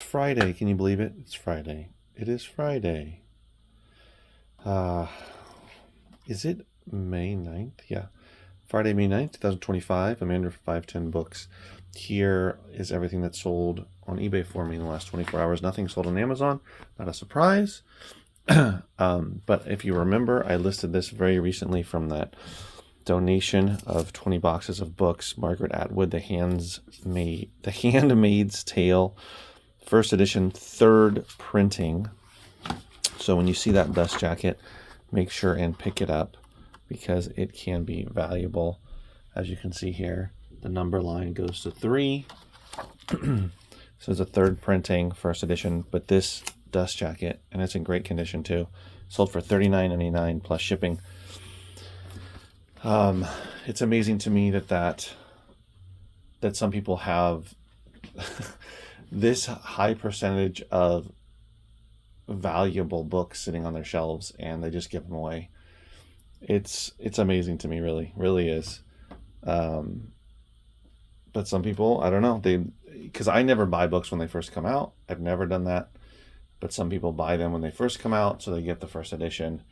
Friday. Can you believe it? It's Friday. It is Friday. Uh, is it May 9th? Yeah. Friday, May 9th, 2025. I'm Andrew from 510 Books. Here is everything that's sold on eBay for me in the last 24 hours. Nothing sold on Amazon. Not a surprise. But if you remember, I listed this very recently from that donation of 20 boxes of books. Margaret Atwood, The Handmaid's Tale, first edition, third printing. So when you see that dust jacket, make sure and pick it up because it can be valuable. As you can see here, the number line goes to 3. So it's a third printing, first edition, but this dust jacket, and it's in great condition too, sold for $39.99 plus shipping. It's amazing to me that some people have this high percentage of valuable books sitting on their shelves and they just give them away. It's amazing to me, really is. But some people, I don't know, because I never buy books when they first come out. I've never done that. But some people buy them when they first come out, so they get the first edition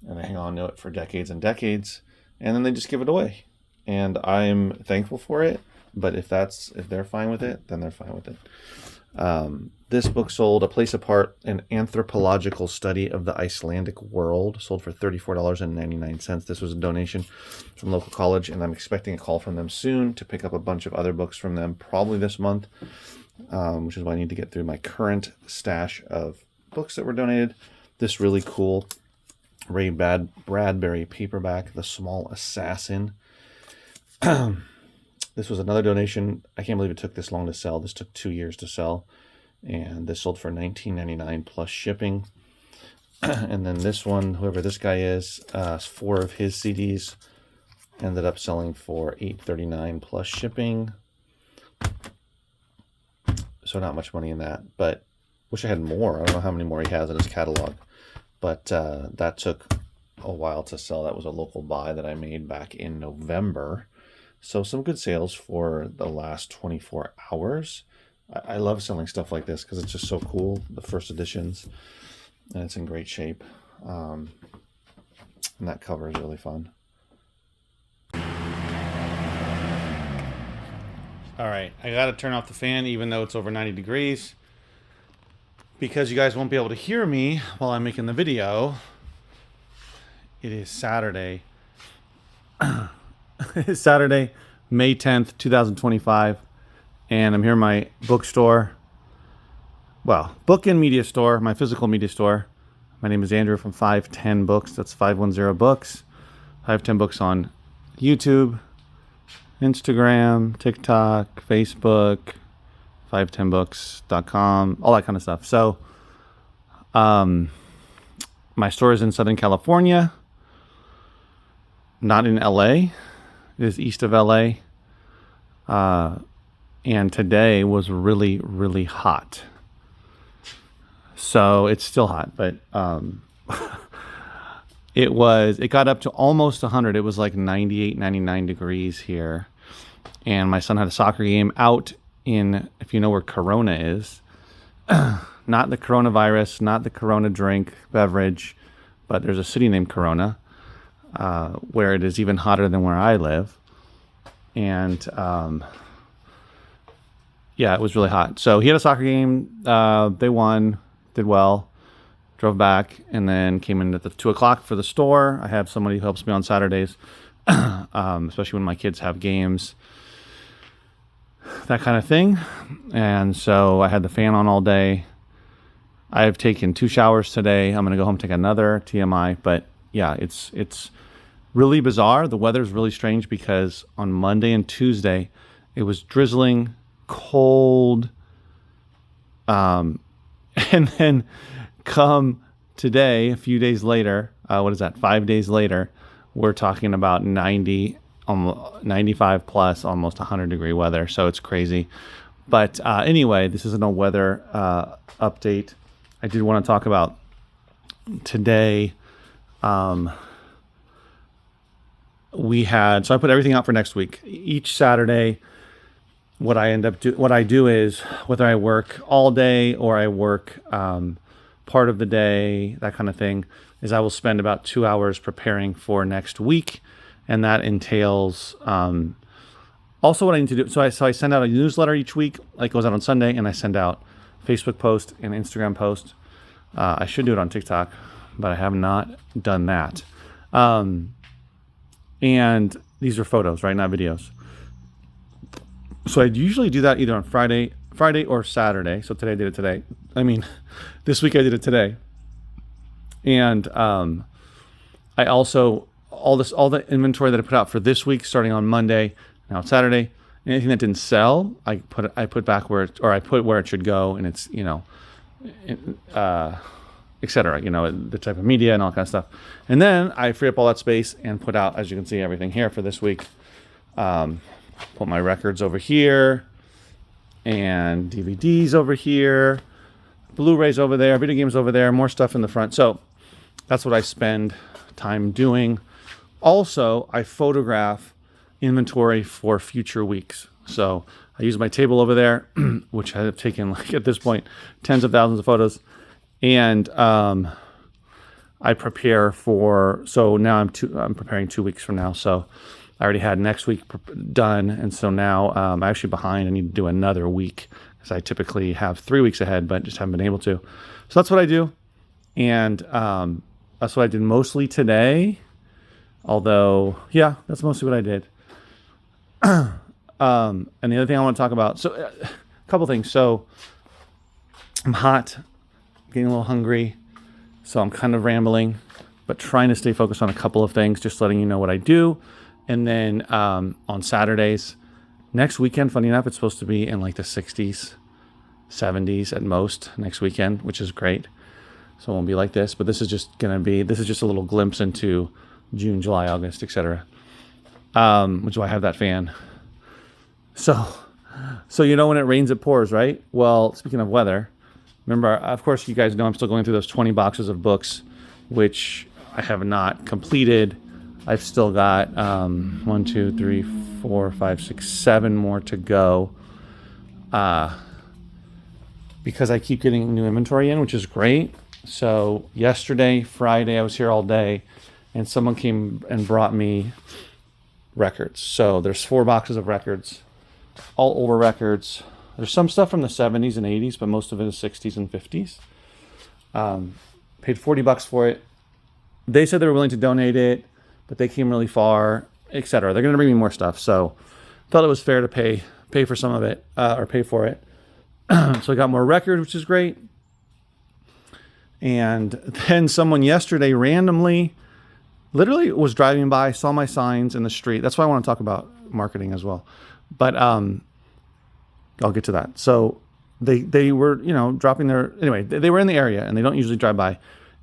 and they hang on to it for decades and decades, and then they just give it away. And I'm thankful for it, but if they're fine with it, then they're fine with it. This book sold, A Place Apart, an anthropological study of the Icelandic world, sold for $34.99. This was a donation from local college, and I'm expecting a call from them soon to pick up a bunch of other books from them, probably this month, which is why I need to get through my current stash of books that were donated. This really cool Ray Bradbury paperback, The Small Assassin. This was another donation. I can't believe it took this long to sell. This took 2 years to sell. And this sold for $19.99 plus shipping. And then this one, whoever this guy is, 4 of his CDs ended up selling for $8.39 plus shipping. So not much money in that. But wish I had more. I don't know how many more he has in his catalog. But that took a while to sell. That was a local buy that I made back in November. So some good sales for the last 24 hours. I love selling stuff like this because it's just so cool. The first editions, and it's in great shape. And that cover is really fun. All right, I got to turn off the fan even though it's over 90 degrees because you guys won't be able to hear me while I'm making the video. It is Saturday. It's Saturday, May 10th, 2025, and I'm here in my bookstore. Well, book and media store, my physical media store. My name is Andrew from 510 Books. That's 510 Books. 510 Books on YouTube, Instagram, TikTok, Facebook, 510books.com, all that kind of stuff. So, my store is in Southern California, not in LA. It is east of LA. And today was really, really hot. So it's still hot, but it got up to almost 100. It was like 98, 99 degrees here. And my son had a soccer game out in, if you know where Corona is, not the coronavirus, not the Corona drink, beverage, but there's a city named Corona, where it is even hotter than where I live. And yeah, it was really hot. So he had a soccer game. They won, did well, drove back, and then came in at the 2 o'clock for the store. I have somebody who helps me on Saturdays, especially when my kids have games, that kind of thing. And so I had the fan on all day. I have taken 2 showers today. I'm going to go home and take another, TMI. But yeah, it's really bizarre. The weather is really strange because on Monday and Tuesday, it was drizzling, cold. And then come today, a few days later, 5 days later, we're talking about 90, 95 plus, almost 100-degree weather. So it's crazy. But anyway, this isn't a weather update. I did want to talk about today. So I put everything out for next week. Each Saturday, what I do is, whether I work all day or I work part of the day, that kind of thing, is I will spend about 2 hours preparing for next week. And that entails also what I need to do. So I send out a newsletter each week. It goes out on Sunday, and I send out Facebook post and Instagram post. I should do it on TikTok, but I have not done that. And these are photos, right? Not videos. So I usually do that either on Friday or Saturday. So today I did it today. This week I did it today. And I also, all the inventory that I put out for this week, starting on Monday, now it's Saturday, anything that didn't sell, I put back where it should go, and it's, et cetera, the type of media and all kind of stuff. And then I free up all that space and put out, as you can see, everything here for this week. Put my records over here, and DVDs over here, Blu-rays over there, video games over there, more stuff in the front. So that's what I spend time doing. Also, I photograph inventory for future weeks. So I use my table over there, which I have taken, at this point, tens of thousands of photos. And I prepare for, so now I'm preparing 2 weeks from now. So I already had next week done. And so now I'm actually behind. I need to do another week, because I typically have 3 weeks ahead, but just haven't been able to. So that's what I do. And that's what I did mostly today. Although, yeah, that's mostly what I did. And the other thing I want to talk about, so a couple things. So I'm hot, getting a little hungry, so I'm kind of rambling, but trying to stay focused on a couple of things, just letting you know what I do. And then on Saturdays, next weekend, funny enough, it's supposed to be in the 60s, 70s at most next weekend, which is great. So it won't be like this, but this is just a little glimpse into June, July, August, etc. Which is why I have that fan. So when it rains, it pours, right? Well, speaking of weather, remember, of course, you guys know I'm still going through those 20 boxes of books, which I have not completed. I've still got 1, 2, 3, 4, 5, 6, 7 more to go. Because I keep getting new inventory in, which is great. So yesterday, Friday, I was here all day, and someone came and brought me records. So there's 4 boxes of records, all older records. There's some stuff from the 70s and 80s, but most of it is 60s and 50s. Paid $40 for it. They said they were willing to donate it, but they came really far, etc. They're going to bring me more stuff. So felt it was fair to pay for some of it, or pay for it. So I got more records, which is great. And then someone yesterday randomly, literally was driving by, saw my signs in the street. That's why I want to talk about marketing as well. But I'll get to that. So they were, dropping anyway, they were in the area, and they don't usually drive by,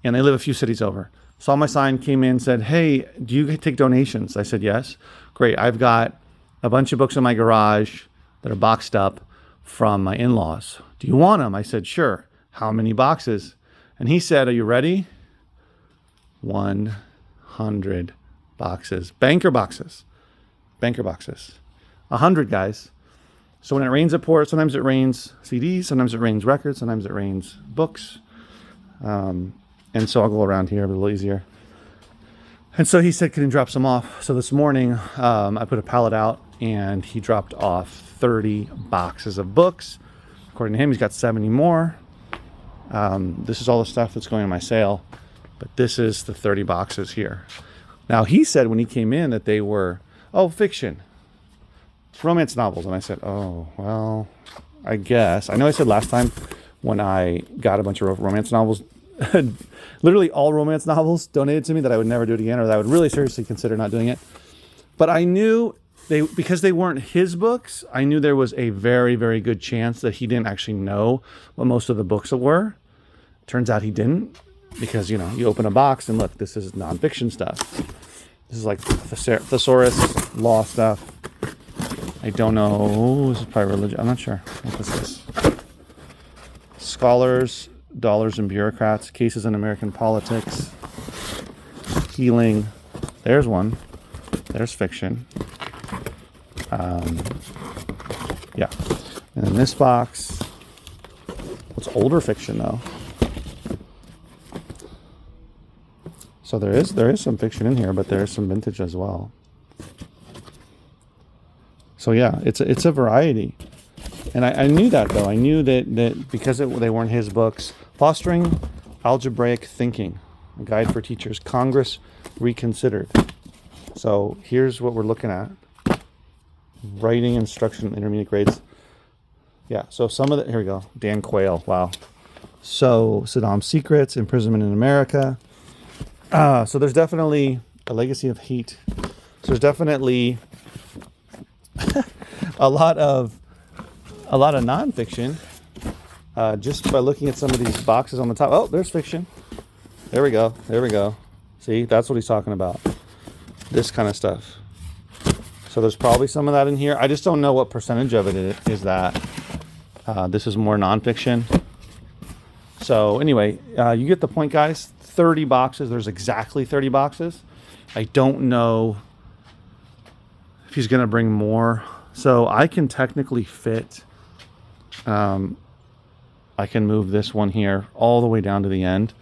and they live a few cities over. Saw my sign, came in, said, "Hey, do you take donations?" I said, "Yes." "Great. I've got a bunch of books in my garage that are boxed up from my in-laws. Do you want them?" I said, "Sure." "How many boxes?" And he said, "Are you ready?" 100 boxes. Banker boxes. 100, guys. So when it rains, it pours. Sometimes it rains CDs. Sometimes it rains records. Sometimes it rains books. And so I'll go around here a little easier. And so he said, "Can you drop some off?" So this morning, I put a pallet out, and he dropped off 30 boxes of books. According to him, he's got 70 more. This is all the stuff that's going on my sale, but this is the 30 boxes here. Now, he said when he came in that they were, fiction, romance novels. And I said, "Oh, well, I guess." I know I said last time when I got a bunch of romance novels, literally all romance novels donated to me, that I would never do it again, or that I would really seriously consider not doing it. But I knew because they weren't his books, I knew there was a very, very good chance that he didn't actually know what most of the books were. Turns out he didn't, because, you open a box and look, this is nonfiction stuff. This is like thesaurus, law stuff. I don't know. This is probably religion. I'm not sure what this is. Scholars, Dollars and Bureaucrats, Cases in American Politics, Healing. There's one. There's fiction. Yeah. And in this box, it's older fiction though. So there is some fiction in here, but there is some vintage as well. So yeah, it's a variety. And I knew that though. I knew that because they weren't his books. Fostering Algebraic Thinking, a guide for teachers, Congress Reconsidered. So here's what we're looking at. Writing instruction, intermediate grades. Yeah, so some of the, here we go. Dan Quayle, wow. So Saddam's Secrets, Imprisonment in America. So there's definitely a legacy of hate. So there's definitely a lot of nonfiction. Just by looking at some of these boxes on the top. Oh, there's fiction. There we go. There we go. See, that's what he's talking about. This kind of stuff. So there's probably some of that in here. I just don't know what percentage of it is that. This is more nonfiction. So anyway, you get the point, guys. 30 boxes. There's exactly 30 boxes. I don't know if he's going to bring more. So I can technically fit... I can move this one here all the way down to the end,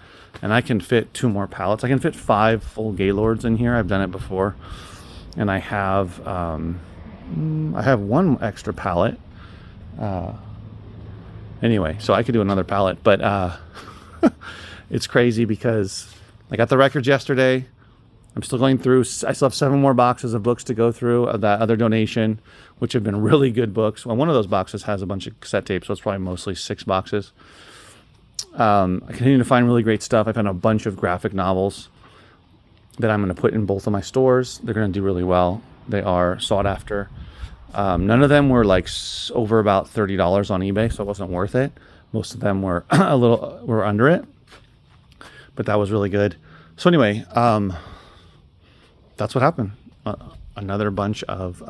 and I can fit 2 more pallets. I can fit 5 full Gaylords in here. I've done it before, and I have 1 extra pallet. Anyway, so I could do another pallet, but it's crazy because I got the records yesterday. I'm still going through. I still have 7 more boxes of books to go through of that other donation, which have been really good books. Well, one of those boxes has a bunch of cassette tapes, so it's probably mostly 6 boxes. I continue to find really great stuff. I found a bunch of graphic novels that I'm going to put in both of my stores. They're going to do really well. They are sought after. None of them were like over about $30 on eBay, so it wasn't worth it. Most of them were were under it, but that was really good. So anyway, that's what happened. Another bunch of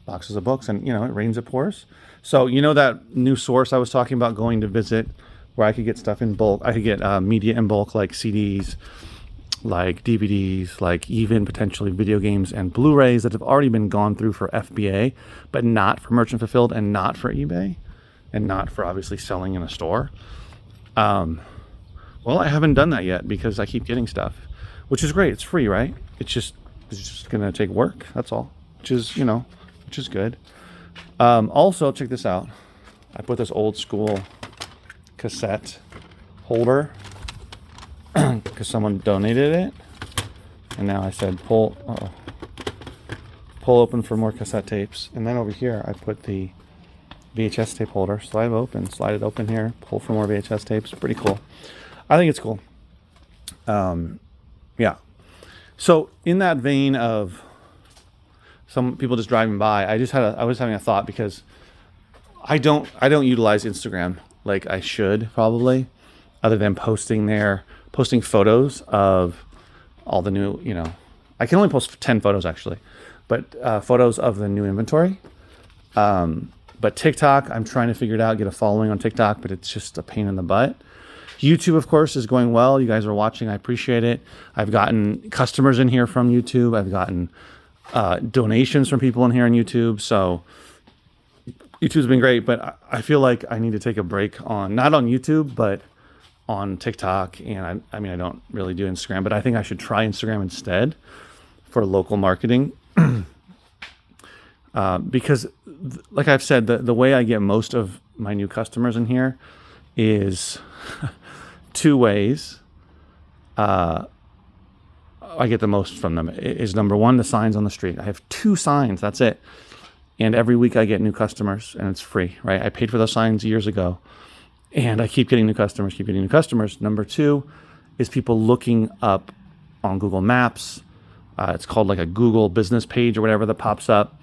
boxes of books, and it rains, it pours. So that new source I was talking about going to visit, where I could get stuff in bulk. I could get media in bulk, like CDs, like DVDs, like even potentially video games and Blu-rays that have already been gone through for FBA, but not for merchant fulfilled, and not for eBay, and not for obviously selling in a store. Well, I haven't done that yet because I keep getting stuff, which is great. It's free, right? It's just gonna take work. That's all. Which is good. Also, check this out. I put this old school cassette holder because someone donated it, and now I said pull open for more cassette tapes. And then over here I put the VHS tape holder. Slide it open here, pull for more VHS tapes. Pretty cool. I think it's cool. Yeah. So in that vein of some people just driving by, I was having a thought, because I don't utilize Instagram like I should probably, other than posting photos of all the new, I can only post 10 photos actually, but photos of the new inventory. But TikTok, I'm trying to figure it out, get a following on TikTok, but it's just a pain in the butt. YouTube, of course, is going well. You guys are watching. I appreciate it. I've gotten customers in here from YouTube. I've gotten donations from people in here on YouTube. So YouTube's been great, but I feel like I need to take a break not on YouTube, but on TikTok. And I mean, I don't really do Instagram, but I think I should try Instagram instead for local marketing. Because like I've said, the way I get most of my new customers in here is 2 ways. I get the most from them is, number 1, the signs on the street. I have 2 signs. That's it. And every week I get new customers, and it's free, right? I paid for those signs years ago, and I keep getting new customers. Number 2 is people looking up on Google Maps. It's called like a Google business page or whatever that pops up.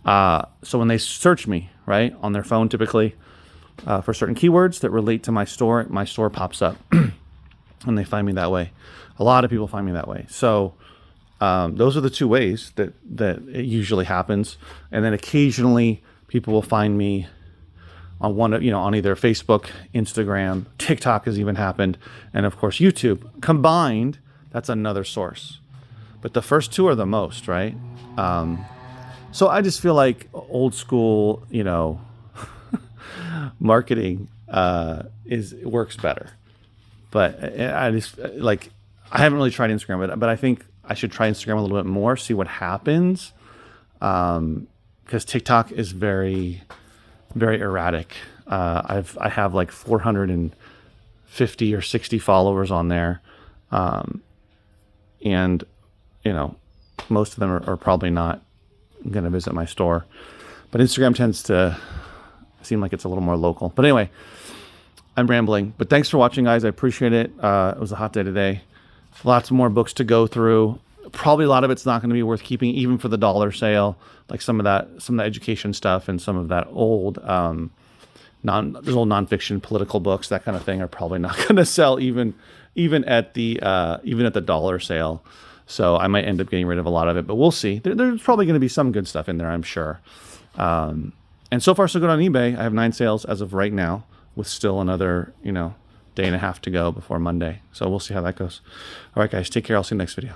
So when they search me, right, on their phone typically, for certain keywords that relate to my store pops up and they find me that way. A lot of people find me that way. So those are the 2 ways that it usually happens. And then occasionally people will find me on on either Facebook, Instagram, TikTok has even happened, and of course YouTube. Combined, that's another source. But the first 2 are the most, right? So I just feel like old school, marketing works better. But I just like I haven't really tried Instagram, but I think I should try Instagram a little bit more, see what happens. Because TikTok is very, very erratic. I have like 450 or 60 followers on there, and most of them are probably not going to visit my store. But Instagram tends to seem like it's a little more local. But anyway, I'm rambling. But thanks for watching, guys. I appreciate it. It was a hot day today. Lots more books to go through. Probably a lot of it's not going to be worth keeping, even for the dollar sale. Like some of the education stuff and some of that old there's old nonfiction political books, that kind of thing, are probably not going to sell even at the dollar sale. So I might end up getting rid of a lot of it, but we'll see. There's probably going to be some good stuff in there, I'm sure. And so far so good on eBay. I have 9 sales as of right now, with still another day and a half to go before Monday. So we'll see how that goes. All right, guys, take care. I'll see you next video.